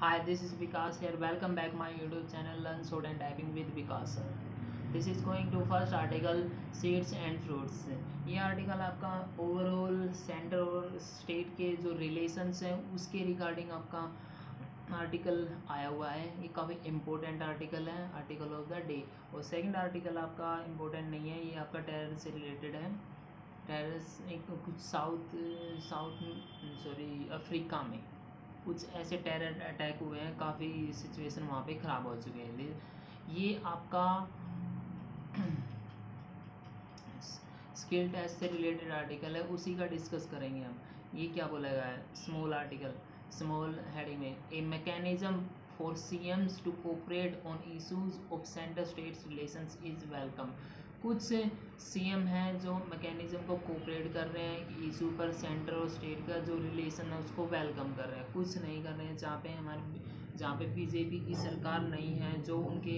Hi, this is Vikas here. Welcome back my YouTube channel Learn Code and Typing with Vikas sir. This is going to first article seeds and fruits. ये article आपका overall centre और state के जो relations हैं उसके regarding आपका article आया हुआ है। ये काफ़ी इम्पोर्टेंट आर्टिकल है, आर्टिकल ऑफ द डे। और सेकंड आर्टिकल आपका इम्पोर्टेंट नहीं है, ये आपका टेरर से रिलेटेड है। टेरर एक कुछ साउथ सॉरी अफ्रीका में कुछ ऐसे टेरर अटैक हुए हैं, काफ़ी सिचुएशन वहाँ पे ख़राब हो चुके हैं। ये आपका स्किल टेस्ट से रिलेटेड आर्टिकल है, उसी का डिस्कस करेंगे हम। ये क्या बोला गया है, स्मॉल आर्टिकल, स्मॉल हेडिंग में a mechanism for CMs to cooperate on issues of centre states relations is welcome. कुछ सीएम हैं जो मैकेनिज्म को कोऑपरेट कर रहे हैं कि इशू पर सेंटर और स्टेट का जो रिलेशन है उसको वेलकम कर रहे हैं। कुछ नहीं कर रहे हैं, जहाँ पे बीजेपी की सरकार नहीं है, जो उनके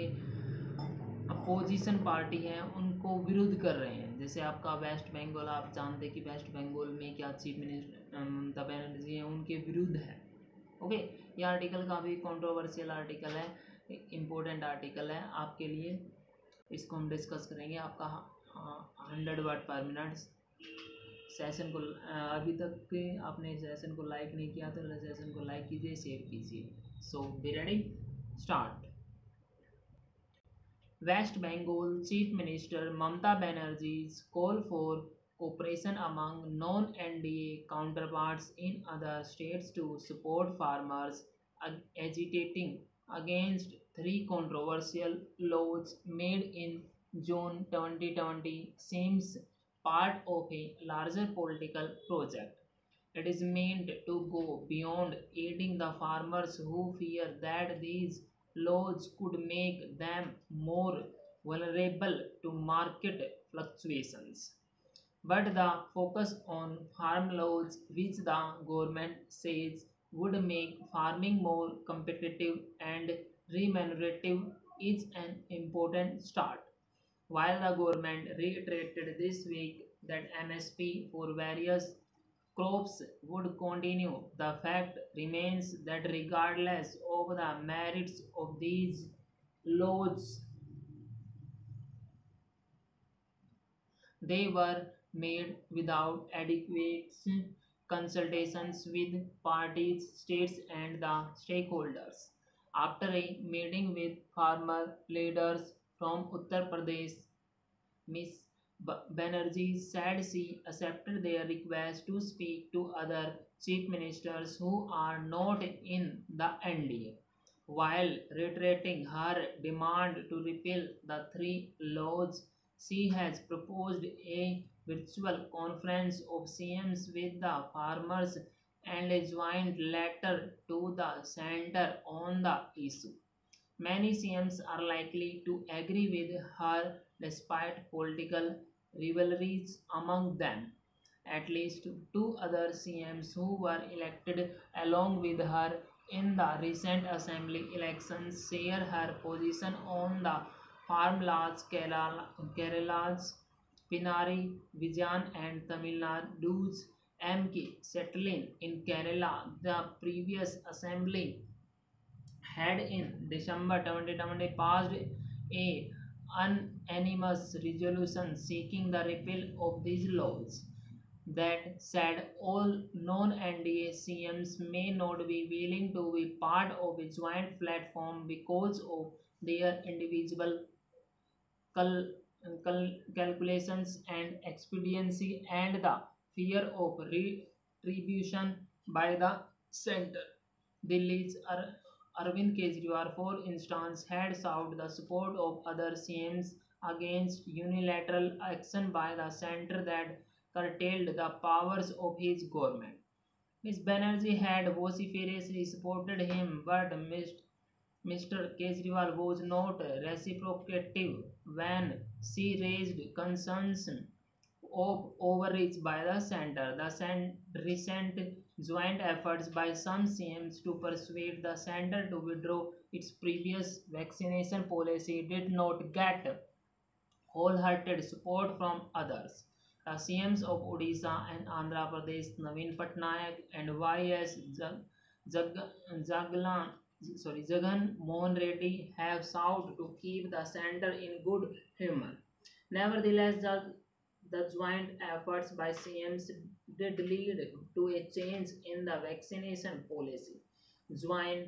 अपोजिशन पार्टी है उनको विरुद्ध कर रहे हैं। जैसे आपका वेस्ट बंगाल, आप जानते हैं कि वेस्ट बंगाल में क्या चीफ मिनिस्टर ममता बनर्जी हैं, उनके विरुद्ध है। ओके, ये आर्टिकल काफ़ी कंट्रोवर्शियल आर्टिकल है, इम्पोर्टेंट आर्टिकल है आपके लिए। इसको हम डिस्कस करेंगे। आपका 100 वर्ड पर मिनट सेशन को अभी तक के आपने सेशन को लाइक नहीं किया तो सेशन को लाइक कीजिए, शेयर कीजिए। So be ready, start. West Bengal Chief Minister Mamata Banerjee's call for cooperation among non-NDA counterparts in other states to support farmers agitating against three controversial laws made in June 2020 seems part of a larger political project. It is meant to go beyond aiding the farmers who fear that these laws could make them more vulnerable to market fluctuations. But the focus on farm laws, which the government says would make farming more competitive and remunerative, is an important start. While the government reiterated this week that MSP for various crops would continue, the fact remains that regardless of the merits of these laws, they were made without adequate consultations with parties, states, and the stakeholders. After a meeting with farmer leaders from Uttar Pradesh, Ms. Banerjee said she accepted their request to speak to other chief ministers who are not in the NDA, while reiterating her demand to repeal the three laws. She has proposed a virtual conference of CMs with the farmers and a joint letter to the center on the issue. Many CMs are likely to agree with her despite political rivalries among them. At least two other CMs who were elected along with her in the recent assembly elections share her position on the farm laws. Kerala's Pinari Vijayan and Tamil Nadu's MK settling in Kerala. The previous assembly had in December 2020 passed a unanimous resolution seeking the repeal of these laws that said all non-NDA CMs may not be willing to be part of a joint platform because of their individual cal- calculations and expediency and the fear of retribution by the center. Delhi's Arvind Kejriwal, for instance, had sought the support of other CMs against unilateral action by the center that curtailed the powers of his government. Ms. Banerjee had vociferously supported him, but Mr. Kejriwal was not reciprocative when she raised concerns of overreach by the center. The recent joint efforts by some CMs to persuade the center to withdraw its previous vaccination policy did not get wholehearted support from others. The CMs of Odisha and Andhra Pradesh, Naveen Patnaik and Y.S. Jaglan Jagan Mohan Reddy have sought to keep the center in good humor. Nevertheless, the joint efforts by CMs did lead to a change in the vaccination policy. Joint,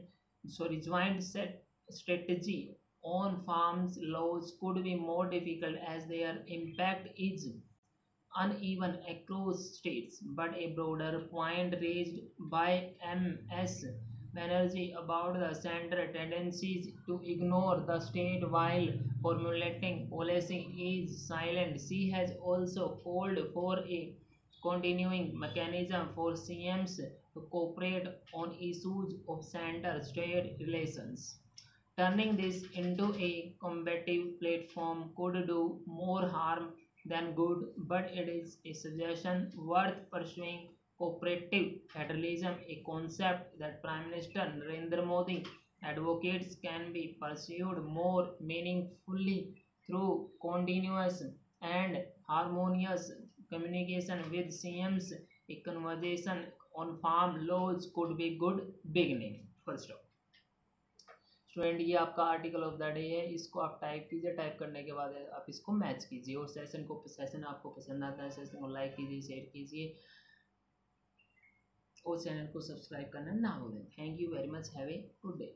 joint set strategy on farms laws could be more difficult as their impact is uneven across states, but a broader point raised by MS Banerjee about the center tendencies to ignore the state while formulating policy is silent. She has also called for a continuing mechanism for CMs to cooperate on issues of center-state relations. Turning this into a combative platform could do more harm than good, but it is a suggestion worth pursuing. Cooperative federalism, a concept that Prime Minister Narendra Modi advocates, can be pursued more meaningfully through continuous and harmonious communication with CMs. A conversation on farm laws could be good beginning. First of student ये आपका article of the day है, इसको आप type कीजिए, type करने के बाद आप इसको मैच कीजिए और सेशन आपको पसंद आता है, सेशन को लाइक कीजिए, शेयर कीजिए और चैनल को सब्सक्राइब करना ना भूलें। Thank you very much, have a good day.